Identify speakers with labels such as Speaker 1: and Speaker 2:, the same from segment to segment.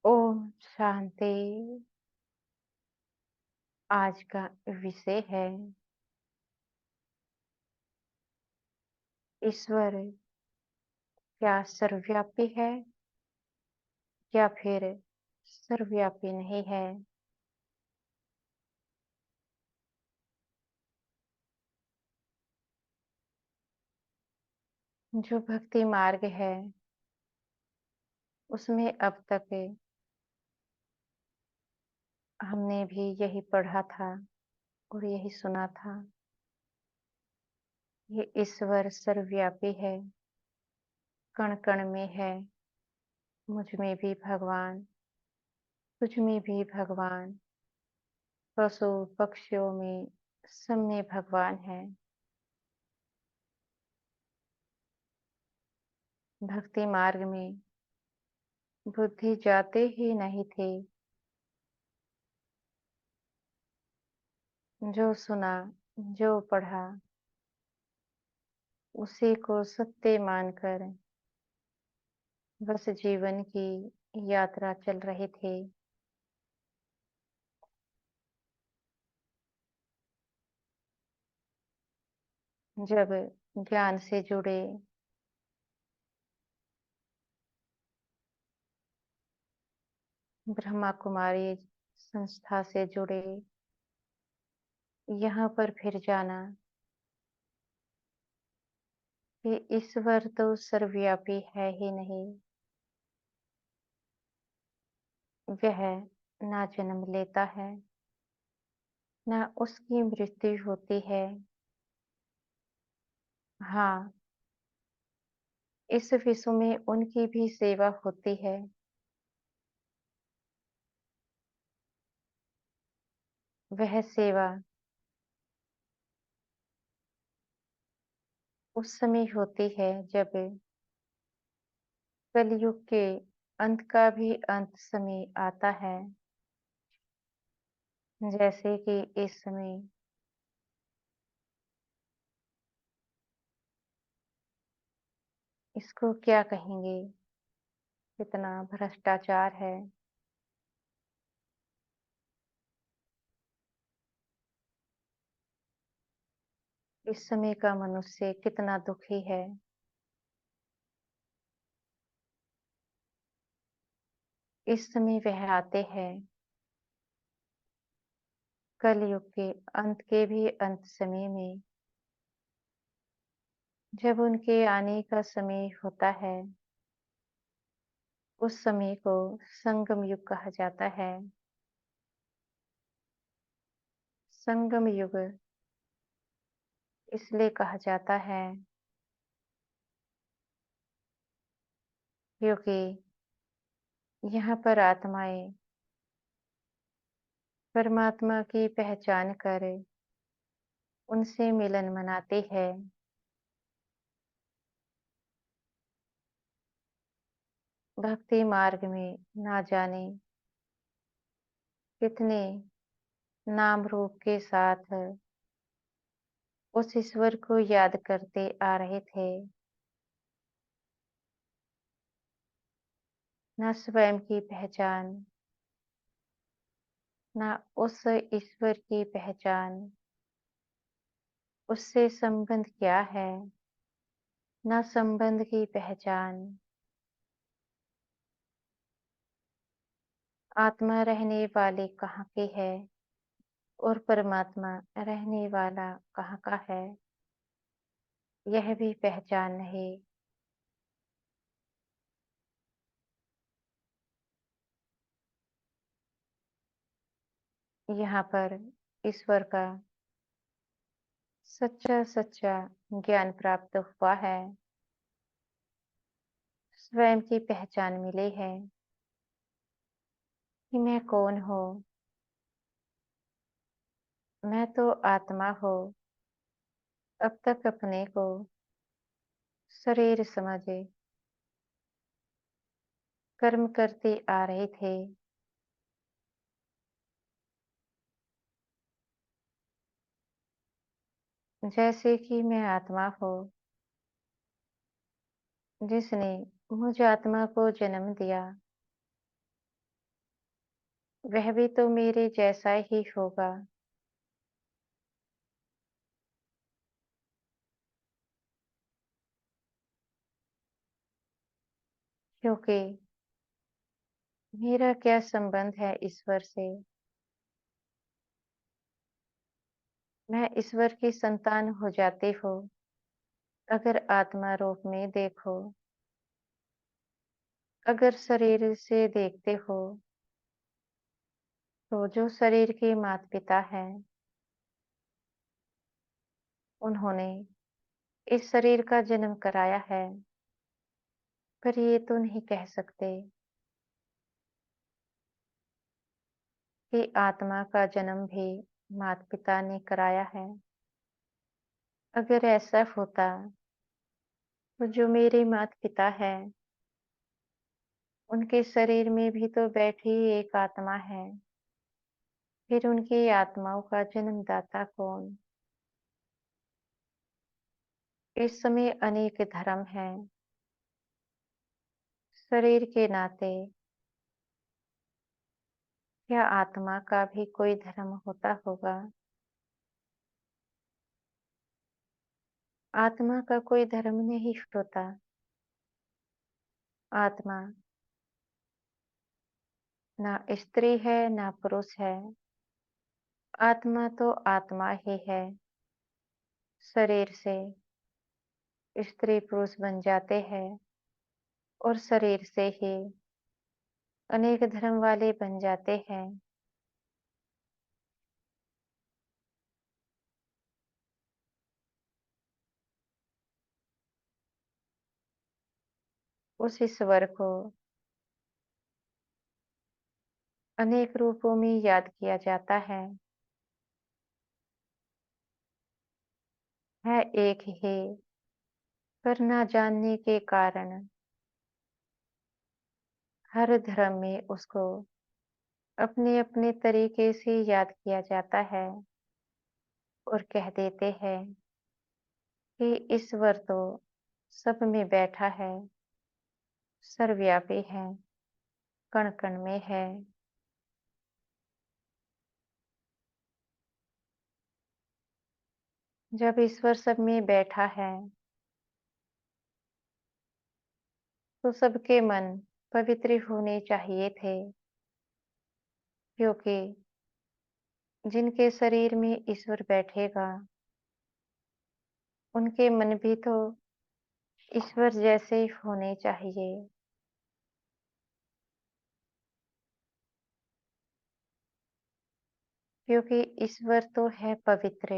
Speaker 1: ओम शांति। आज का विषय है ईश्वर क्या सर्वव्यापी है या फिर सर्वव्यापी नहीं है। जो भक्ति मार्ग है उसमें अब तक हमने भी यही पढ़ा था और यही सुना था। ये ईश्वर सर्वव्यापी है, कण कण में है। मुझ में भी भगवान, तुझ में भी भगवान, पशु पक्षियों में सब में भगवान है। भक्ति मार्ग में बुद्धि जाते ही नहीं थे। जो सुना, जो पढ़ा, उसी को सत्य मानकर बस जीवन की यात्रा चल रहे थे। जब ज्ञान से जुड़े, ब्रह्मा कुमारी संस्था से जुड़े, यहाँ पर फिर जाना कि ईश्वर तो सर्वव्यापी है ही नहीं। वह ना जन्म लेता है, ना उसकी मृत्यु होती है। हाँ, इस विश्व में उनकी भी सेवा होती है। वह सेवा उस समय होती है जब कलयुग के अंत का भी अंत समय आता है। जैसे कि इस समय इसको क्या कहेंगे, कितना भ्रष्टाचार है। इस समय का मनुष्य कितना दुखी है। इस समय वह आते हैं कलयुग के अंत के भी अंत समय में। जब उनके आने का समय होता है, उस समय को संगम युग कहा जाता है। संगम युग इसलिए कहा जाता है क्योंकि यहाँ पर आत्माएं परमात्मा की पहचान कर उनसे मिलन मनाती है। भक्ति मार्ग में ना जाने कितने नाम रूप के साथ उस ईश्वर को याद करते आ रहे थे। न स्वयं की पहचान, न उस ईश्वर की पहचान, उससे संबंध क्या है, न संबंध की पहचान। आत्मा रहने वाली कहाँ की है और परमात्मा रहने वाला कहाँ का है, यह भी पहचान नहीं। यहाँ पर ईश्वर का सच्चा सच्चा ज्ञान प्राप्त हुआ है। स्वयं की पहचान मिली है कि मैं कौन हूँ। मैं तो आत्मा हूँ। अब तक अपने को शरीर समझे कर्म करते आ रहे थे। जैसे कि मैं आत्मा हूँ जिसने मुझ आत्मा को जन्म दिया। वह भी तो मेरे जैसा ही होगा। क्योंकि मेरा क्या संबंध है ईश्वर से? मैं ईश्वर की संतान हो जाती हूँ अगर आत्मा रूप में देखो। अगर शरीर से देखते हो तो जो शरीर के माता पिता हैं, उन्होंने इस शरीर का जन्म कराया है, पर ये तो नहीं कह सकते कि आत्मा का जन्म भी माता पिता ने कराया है। अगर ऐसा होता तो जो मेरे माता पिता हैं, उनके शरीर में भी तो बैठी एक आत्मा है। फिर उनकी आत्माओं का जन्मदाता कौन? इस समय अनेक धर्म हैं। शरीर के नाते क्या आत्मा का भी कोई धर्म होता होगा? आत्मा का कोई धर्म नहीं होता। आत्मा ना स्त्री है ना पुरुष है। आत्मा तो आत्मा ही है। शरीर से स्त्री पुरुष बन जाते हैं और शरीर से ही अनेक धर्म वाले बन जाते हैं। उस ईश्वर को अनेक रूपों में याद किया जाता है एक ही, पर ना जानने के कारण हर धर्म में उसको अपने अपने तरीके से याद किया जाता है और कह देते हैं कि ईश्वर तो सब में बैठा है, सर्वव्यापी है, कण कण में है। जब ईश्वर सब में बैठा है तो सबके मन पवित्र होने चाहिए थे, क्योंकि जिनके शरीर में ईश्वर बैठेगा उनके मन भी तो ईश्वर जैसे होने चाहिए। क्योंकि ईश्वर तो है पवित्र।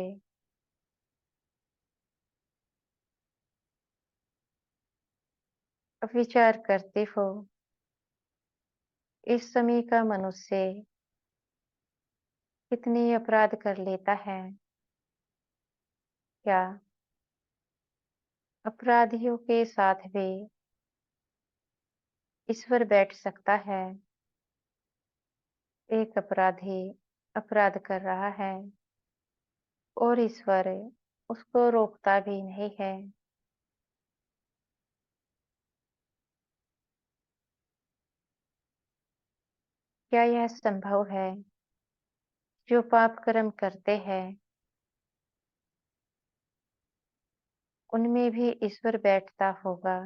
Speaker 1: अब विचार करते हो, इस समय का मनुष्य कितने अपराध कर लेता है? क्या अपराधियों के साथ भी ईश्वर बैठ सकता है? एक अपराधी अपराध कर रहा है और ईश्वर उसको रोकता भी नहीं है। क्या यह संभव है? जो पाप कर्म करते हैं उनमें भी ईश्वर बैठता होगा।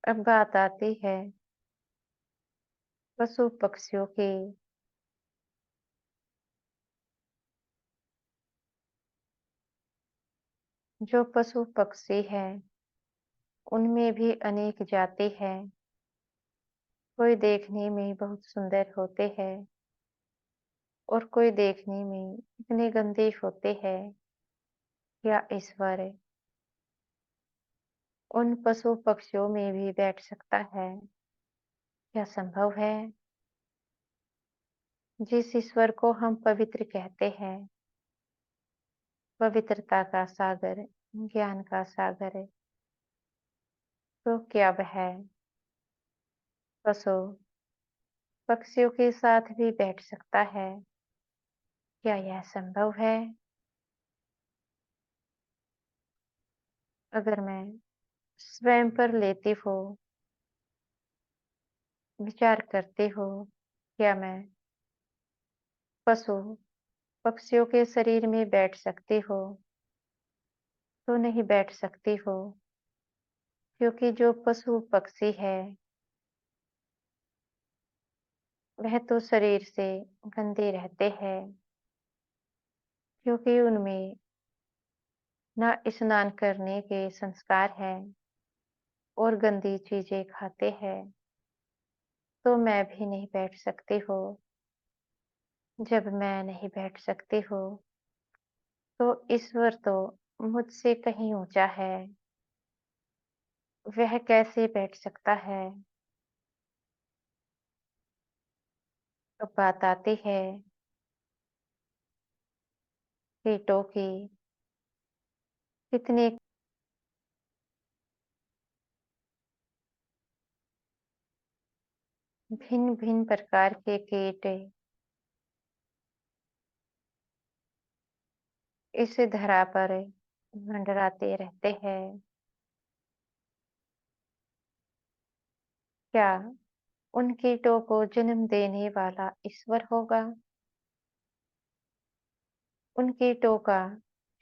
Speaker 1: अब बात आती है पशु पक्षियों की। जो पशु पक्षी हैं उनमें भी अनेक जाति है। कोई देखने में बहुत सुंदर होते हैं और कोई देखने में इतने गंदे होते हैं। क्या ईश्वर उन पशु पक्षियों में भी बैठ सकता है? क्या संभव है? जिस ईश्वर को हम पवित्र कहते हैं, पवित्रता का सागर, ज्ञान का सागर, तो क्या वह पशु पक्षियों के साथ भी बैठ सकता है? क्या यह संभव है? अगर मैं स्वयं पर लेती हूँ विचार करते हो, क्या मैं पशु पक्षियों के शरीर में बैठ सकती हो? तो नहीं बैठ सकती हो, क्योंकि जो पशु पक्षी है, वह तो शरीर से गंदे रहते हैं, क्योंकि उनमें ना स्नान करने के संस्कार हैं और गंदी चीजें खाते हैं। तो मैं भी नहीं बैठ सकती हूँ। जब मैं नहीं बैठ सकती हूँ, तो ईश्वर तो मुझसे कहीं ऊंचा है। वह कैसे बैठ सकता है? तो बात आती है कीटों की। कितने भिन्न भिन्न प्रकार के कीट इस धरा पर मंडराते रहते हैं। क्या उन कीटों को जन्म देने वाला ईश्वर होगा? उन कीटों का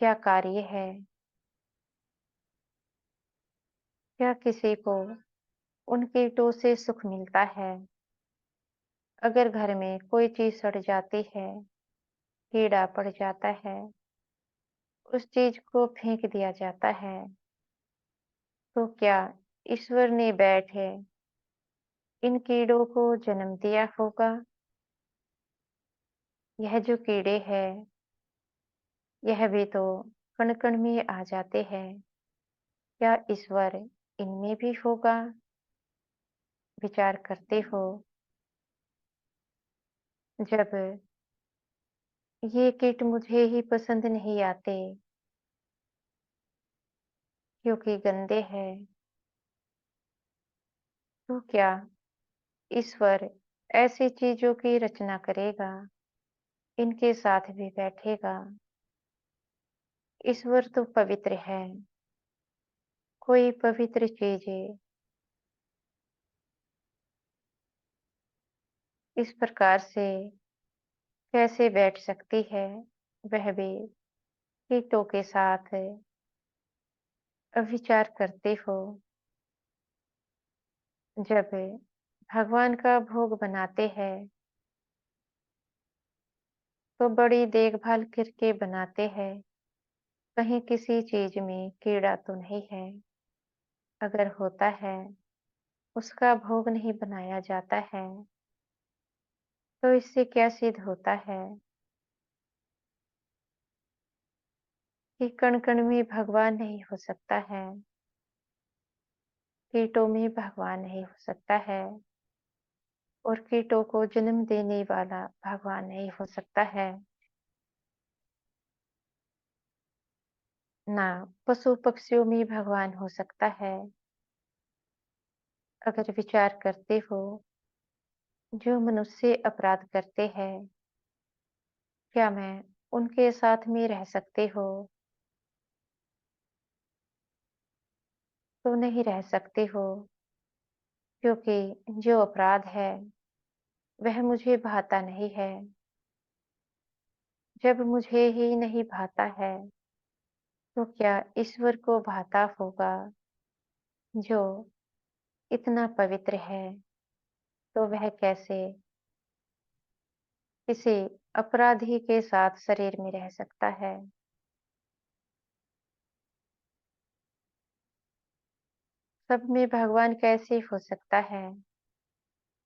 Speaker 1: क्या कार्य है? क्या किसी को उन कीटों से सुख मिलता है? अगर घर में कोई चीज सड़ जाती है, कीड़ा पड़ जाता है, उस चीज को फेंक दिया जाता है, तो क्या ईश्वर ने बैठे इन कीड़ों को जन्म दिया होगा? यह जो कीड़े हैं, यह भी तो कण कण में आ जाते हैं। क्या ईश्वर इनमें भी होगा? विचार करते हो। जब ये कीट मुझे ही पसंद नहीं आते, क्योंकि गंदे हैं, तो क्या ईश्वर ऐसी चीजों की रचना करेगा, इनके साथ भी बैठेगा? ईश्वर तो पवित्र है। कोई पवित्र चीज इस प्रकार से कैसे बैठ सकती है, वह भी कीटों के साथ? विचार करते हो। जब भगवान का भोग बनाते हैं, तो बड़ी देखभाल करके बनाते हैं। कहीं किसी चीज में कीड़ा तो नहीं है? अगर होता है, उसका भोग नहीं बनाया जाता है, तो इससे क्या सिद्ध होता है कि कण कण में भगवान नहीं हो सकता है, कीटों में भगवान नहीं हो सकता है, और कीटों को जन्म देने वाला भगवान नहीं हो सकता है। ना पशु पक्षियों में भगवान हो सकता है। अगर विचार करते हो, जो मनुष्य अपराध करते हैं, क्या मैं उनके साथ में रह सकती हो? तो नहीं रह सकती हो, क्योंकि जो अपराध है, वह मुझे भाता नहीं है। जब मुझे ही नहीं भाता है, तो क्या ईश्वर को भाता होगा, जो इतना पवित्र है? तो वह कैसे किसी अपराधी के साथ शरीर में रह सकता है? सब में भगवान कैसे हो सकता है?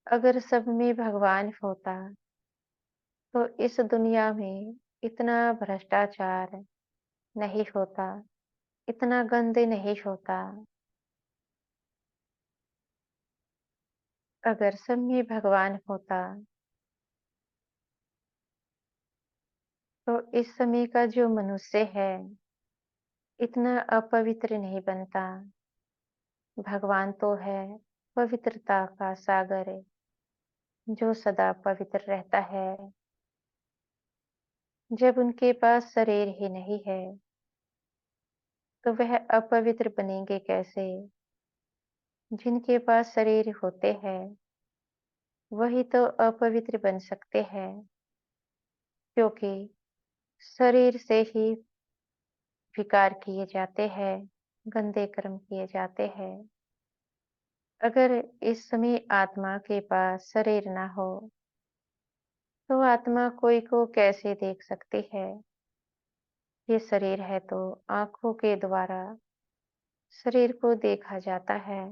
Speaker 1: अगर सब में भगवान होता, तो इस दुनिया में इतना भ्रष्टाचार नहीं होता, इतना गंद नहीं होता। अगर सब में भगवान होता, तो इस समय का जो मनुष्य है, इतना अपवित्र नहीं बनता। भगवान तो है पवित्रता का सागर, जो सदा पवित्र रहता है। जब उनके पास शरीर ही नहीं है, तो वह अपवित्र बनेंगे कैसे? जिनके पास शरीर होते हैं, वही तो अपवित्र बन सकते हैं, क्योंकि शरीर से ही विकार किए जाते हैं, गंदे कर्म किए जाते हैं। अगर इस समय आत्मा के पास शरीर ना हो, तो आत्मा कोई को कैसे देख सकती है? ये शरीर है तो आंखों के द्वारा शरीर को देखा जाता है,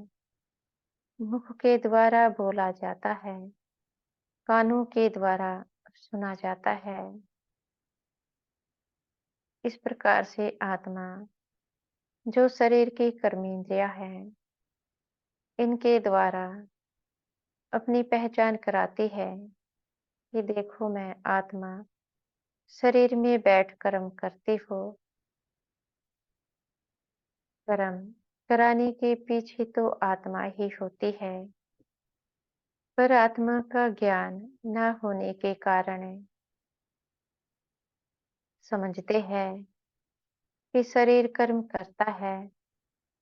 Speaker 1: मुख के द्वारा बोला जाता है, कानों के द्वारा सुना जाता है। इस प्रकार से आत्मा, जो शरीर की कर्मेंद्रियां हैं, इनके द्वारा अपनी पहचान कराती है कि देखो मैं आत्मा शरीर में बैठ कर्म करती हूँ। कर्म कराने के पीछे तो आत्मा ही होती है, पर आत्मा का ज्ञान न होने के कारण समझते हैं कि शरीर कर्म करता है,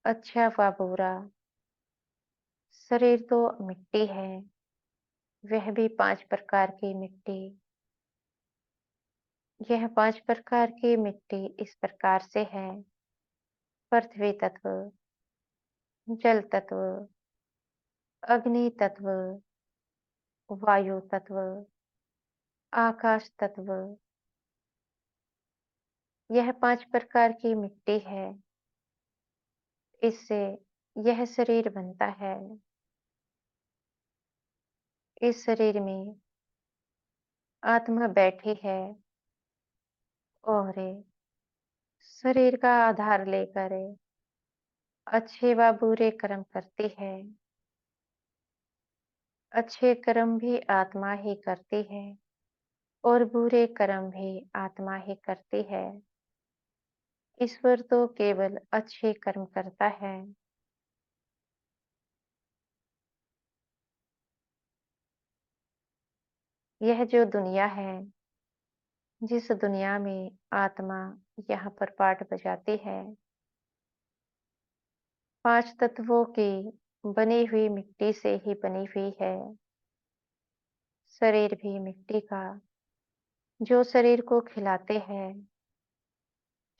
Speaker 1: अच्छा व बुरा। शरीर तो मिट्टी है, वह भी 5 प्रकार की मिट्टी। यह 5 प्रकार की मिट्टी इस प्रकार से है: पृथ्वी तत्व, जल तत्व, अग्नि तत्व, वायु तत्व, आकाश तत्व। यह 5 प्रकार की मिट्टी है। इससे यह शरीर बनता है। इस शरीर में आत्मा बैठी है और शरीर का आधार लेकर अच्छे व बुरे कर्म करती है। अच्छे कर्म भी आत्मा ही करती है और बुरे कर्म भी आत्मा ही करती है। ईश्वर तो केवल अच्छे कर्म करता है। यह जो दुनिया है, जिस दुनिया में आत्मा यहाँ पर पाठ बजाती है, 5 तत्वों की बनी हुई मिट्टी से ही बनी हुई है। शरीर भी मिट्टी का, जो शरीर को खिलाते हैं,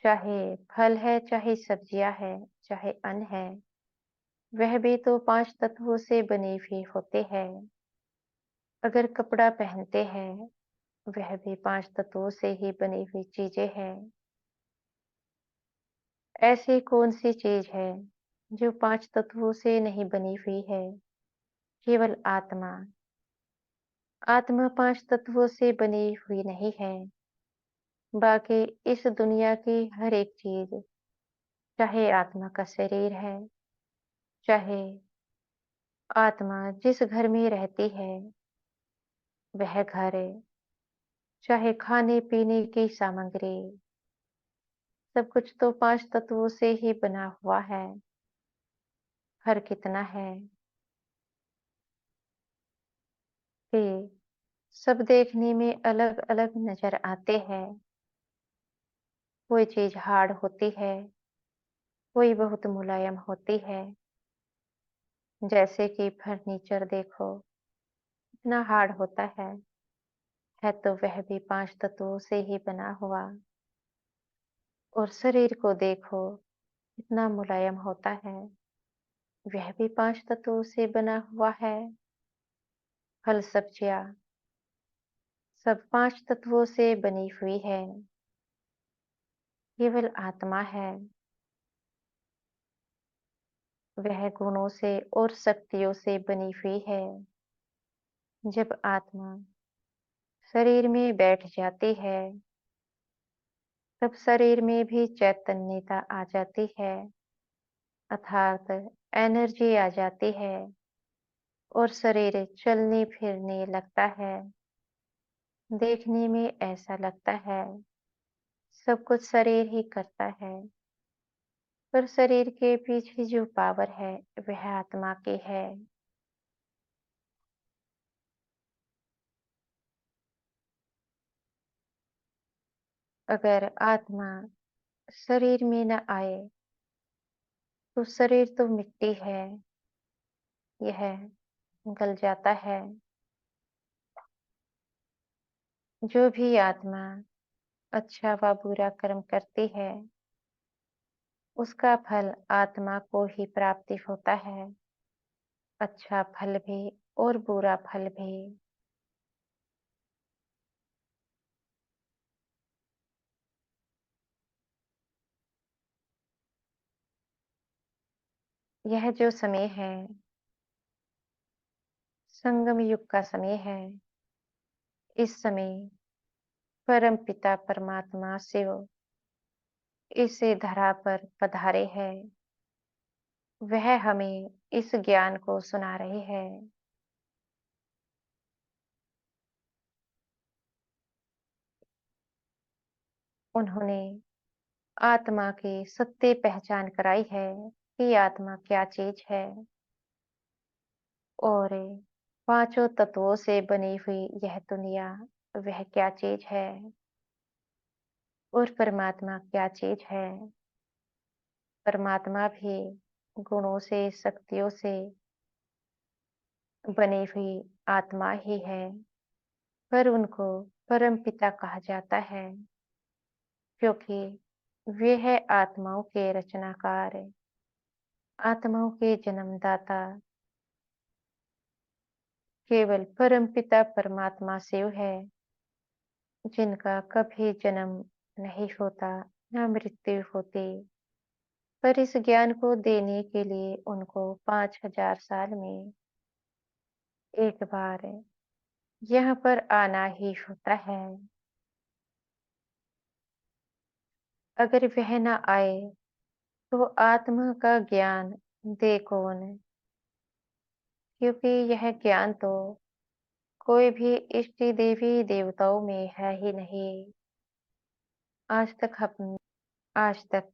Speaker 1: चाहे फल है, चाहे सब्जियां है, चाहे अन्न है, वह भी तो 5 तत्वों से बने हुए होते हैं। अगर कपड़ा पहनते हैं, वह भी 5 तत्वों से ही बनी हुई चीजें हैं। ऐसी कौन सी चीज है जो 5 तत्वों से नहीं बनी हुई है? केवल आत्मा। आत्मा 5 तत्वों से बनी हुई नहीं है। बाकी इस दुनिया की हर एक चीज, चाहे आत्मा का शरीर है, चाहे आत्मा जिस घर में रहती है, वह घर, चाहे खाने पीने की सामग्री, सब कुछ तो 5 तत्वों से ही बना हुआ है। फर्क कितना है कि सब देखने में अलग अलग नजर आते हैं। कोई चीज हार्ड होती है, कोई बहुत मुलायम होती है। जैसे कि फर्नीचर देखो, इतना हार्ड होता है तो वह भी 5 तत्वों से ही बना हुआ। और शरीर को देखो, इतना मुलायम होता है, वह भी 5 तत्वों से बना हुआ है। फल सब्जियां सब 5 तत्वों से बनी हुई है। केवल आत्मा है, वह गुणों से और शक्तियों से बनी हुई है। जब आत्मा शरीर में बैठ जाती है, तब शरीर में भी चैतन्यता आ जाती है, अर्थात एनर्जी आ जाती है और शरीर चलने फिरने लगता है। देखने में ऐसा लगता है सब कुछ शरीर ही करता है, पर शरीर के पीछे जो पावर है, वह आत्मा की है। अगर आत्मा शरीर में न आए, तो शरीर तो मिट्टी है, यह गल जाता है। जो भी आत्मा अच्छा व बुरा कर्म करती है, उसका फल आत्मा को ही प्राप्ति होता है, अच्छा फल भी और बुरा फल भी। यह जो समय है, संगम युग का समय है। इस समय परम पिता परमात्मा शिव इस धरा पर पधारे हैं। वह हमें इस ज्ञान को सुना रहे हैं। उन्होंने आत्मा की सत्य पहचान कराई है कि आत्मा क्या चीज है और पांचों तत्वों से बनी हुई यह दुनिया वह क्या चीज है और परमात्मा क्या चीज है। परमात्मा भी गुणों से शक्तियों से बनी हुई आत्मा ही है, पर उनको परम पिता कहा जाता है क्योंकि वे है आत्माओं के रचनाकार, आत्माओं के जन्मदाता। केवल परम पिता परमात्मा शिव है जिनका कभी जन्म नहीं होता न मृत्यु होती। पर इस ज्ञान को देने के लिए उनको 5000 साल में एक बार यहाँ पर आना ही होता है। अगर वह न आए तो आत्मा का ज्ञान दे कौन, क्योंकि यह ज्ञान तो कोई भी इष्ट देवी देवताओं में है ही नहीं। आज तक हम आज तक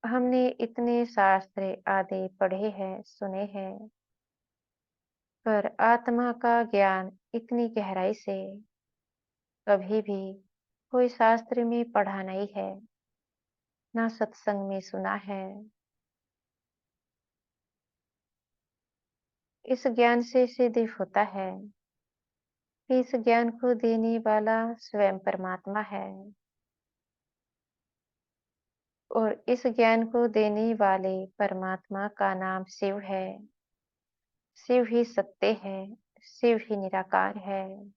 Speaker 1: हमने इतने शास्त्र आदि पढ़े हैं सुने हैं, पर आत्मा का ज्ञान इतनी गहराई से कभी भी कोई शास्त्र में पढ़ा नहीं है, ना सत्संग में सुना है। इस ज्ञान से सिद्ध होता है कि इस ज्ञान को देने वाला स्वयं परमात्मा है और इस ज्ञान को देने वाले परमात्मा का नाम शिव है। शिव ही सत्य है, शिव ही निराकार है,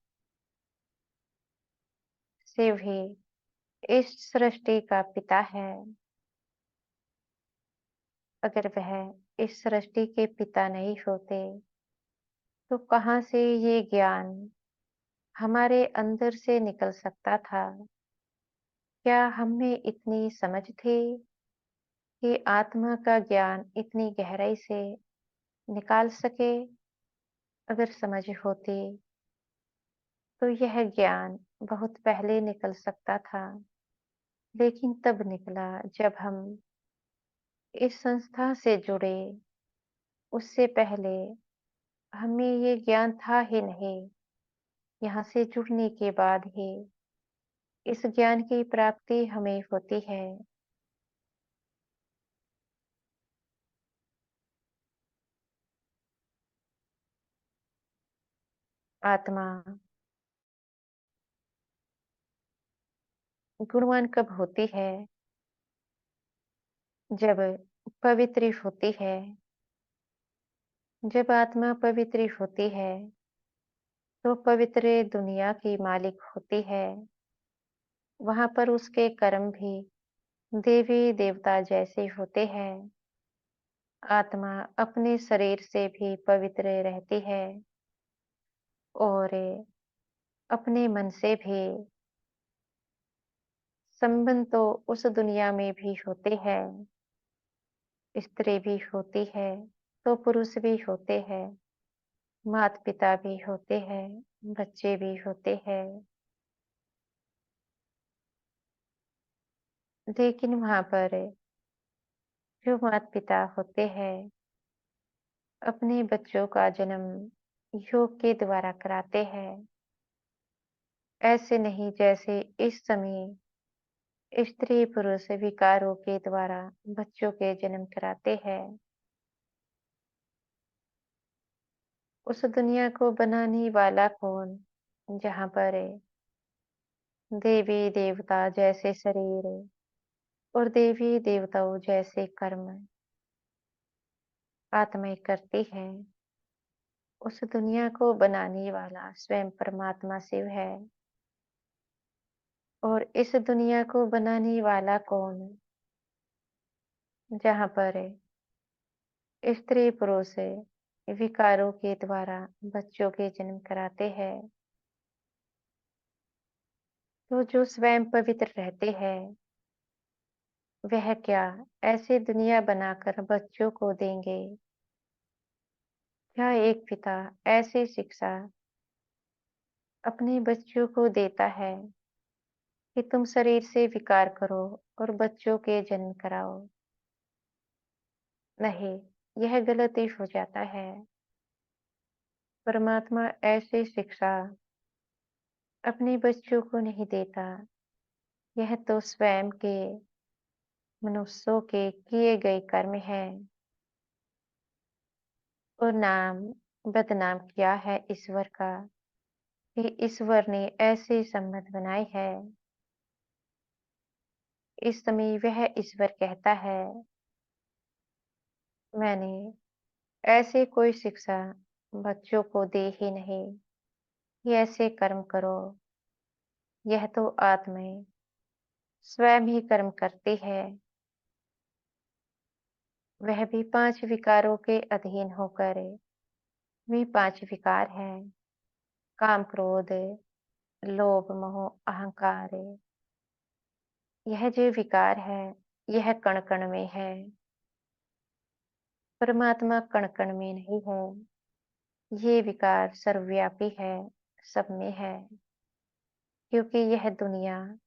Speaker 1: शिव ही इस सृष्टि का पिता है। अगर वह इस सृष्टि के पिता नहीं होते तो कहाँ से ये ज्ञान हमारे अंदर से निकल सकता था। क्या हमें इतनी समझ थी कि आत्मा का ज्ञान इतनी गहराई से निकाल सके। अगर समझ होती तो यह ज्ञान बहुत पहले निकल सकता था, लेकिन तब निकला जब हम इस संस्था से जुड़े। उससे पहले हमें ये ज्ञान था ही नहीं। यहाँ से जुड़ने के बाद ही इस ज्ञान की प्राप्ति हमें होती है। आत्मा गुणवान कब होती है? जब पवित्र होती है। जब आत्मा पवित्र होती है तो पवित्र दुनिया की मालिक होती है। वहां पर उसके कर्म भी देवी देवता जैसे होते हैं। आत्मा अपने शरीर से भी पवित्र रहती है और अपने मन से भी। संबंध तो उस दुनिया में भी होते हैं। स्त्री भी होती है तो पुरुष भी होते हैं, माता पिता भी होते हैं, बच्चे भी होते हैं। लेकिन वहां पर जो माता पिता होते हैं अपने बच्चों का जन्म योग के द्वारा कराते हैं। ऐसे नहीं जैसे इस समय स्त्री पुरुष विकारों के द्वारा बच्चों के जन्म कराते हैं। उस दुनिया को बनाने वाला कौन, जहाँ पर देवी देवता जैसे शरीर और देवी देवताओं जैसे कर्म आत्माएं करती है, उस दुनिया को बनाने वाला स्वयं परमात्मा शिव है। और इस दुनिया को बनाने वाला कौन? जहाँ पर स्त्री पुरुष विकारों के द्वारा बच्चों के जन्म कराते हैं, तो जो स्वयं पवित्र रहते हैं, वह क्या ऐसी दुनिया बनाकर बच्चों को देंगे? क्या एक पिता ऐसी शिक्षा अपने बच्चों को देता है कि तुम शरीर से विकार करो और बच्चों के जन्म कराओ? नहीं, यह गलती हो जाता है। परमात्मा ऐसी शिक्षा अपने बच्चों को नहीं देता। यह तो स्वयं के मनुष्यों के किए गए कर्म है। और नाम बदनाम किया है ईश्वर का कि ईश्वर ने ऐसे संबंध बनाए है। इस समय वह ईश्वर कहता है, मैंने ऐसे कोई शिक्षा बच्चों को दे ही नहीं कि ऐसे कर्म करो। यह तो आत्माएं स्वयं ही कर्म करती है। वह भी 5 विकारों के अधीन होकर। वे 5 विकार हैं: काम, क्रोध, लोभ, मोह, अहंकार। यह जो विकार है, यह कण-कण में है। परमात्मा कण-कण में नहीं है। ये विकार सर्वव्यापी है, सब में है। क्योंकि यह दुनिया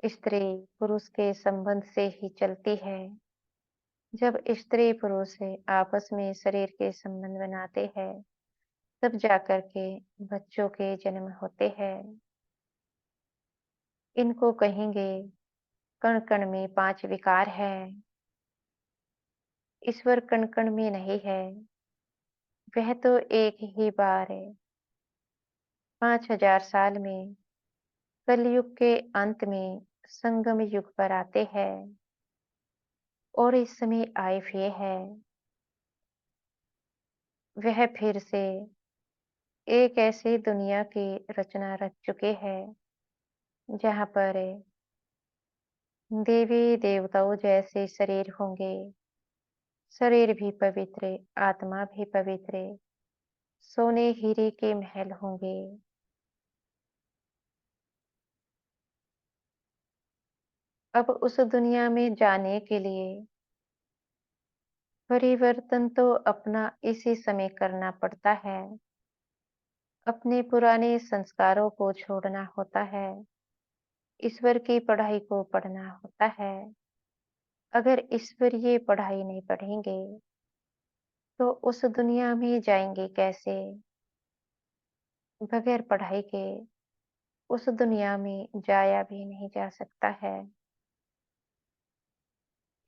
Speaker 1: स्त्री पुरुष के संबंध से ही चलती है। जब स्त्री पुरुष आपस में शरीर के संबंध बनाते हैं, तब जाकर के बच्चों के जन्म होते हैं। इनको कहेंगे कण-कण में 5 विकार है। ईश्वर कण-कण में नहीं है। वह तो एक ही बार 5000 साल में कलयुग के अंत में संगम युग पर आते हैं और इस समय आए हुए हैं। वह फिर से एक ऐसी दुनिया की रचना रच चुके हैं, जहाँ पर देवी देवताओं जैसे शरीर होंगे। शरीर भी पवित्र, आत्मा भी पवित्र, सोने हीरे के महल होंगे। अब उस दुनिया में जाने के लिए परिवर्तन तो अपना इसी समय करना पड़ता है। अपने पुराने संस्कारों को छोड़ना होता है। ईश्वर की पढ़ाई को पढ़ना होता है। अगर ईश्वरीय पढ़ाई नहीं पढ़ेंगे, तो उस दुनिया में जाएंगे कैसे? बगैर पढ़ाई के उस दुनिया में जाया भी नहीं जा सकता है।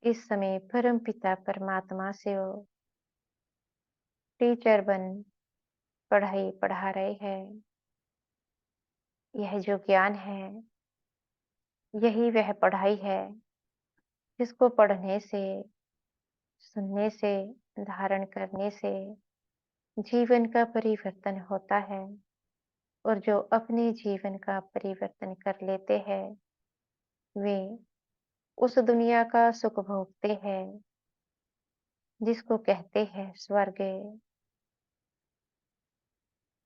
Speaker 1: इस समय परम पिता परमात्मा से वो टीचर बन पढ़ाई पढ़ा रहे हैं। यह जो ज्ञान है, यही वह पढ़ाई है जिसको पढ़ने से, सुनने से, धारण करने से जीवन का परिवर्तन होता है। और जो अपने जीवन का परिवर्तन कर लेते हैं, वे उस दुनिया का सुख भोगते हैं जिसको कहते हैं स्वर्ग।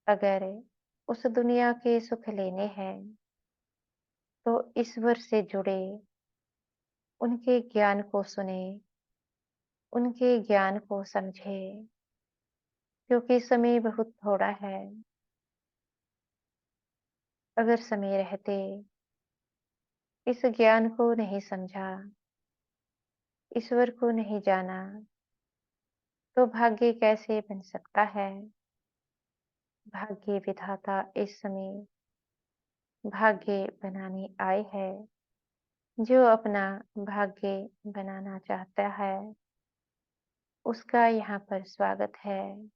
Speaker 1: अगर उस दुनिया के सुख लेने हैं, तो ईश्वर से जुड़े, उनके ज्ञान को सुने, उनके ज्ञान को समझे। क्योंकि समय बहुत थोड़ा है। अगर समय रहते इस ज्ञान को नहीं समझा, ईश्वर को नहीं जाना, तो भाग्य कैसे बन सकता है? भाग्य विधाता इस समय भाग्य बनाने आए हैं। जो अपना भाग्य बनाना चाहता है, उसका यहाँ पर स्वागत है।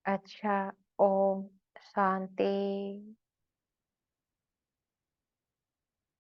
Speaker 1: अच्छा, ओम शांति।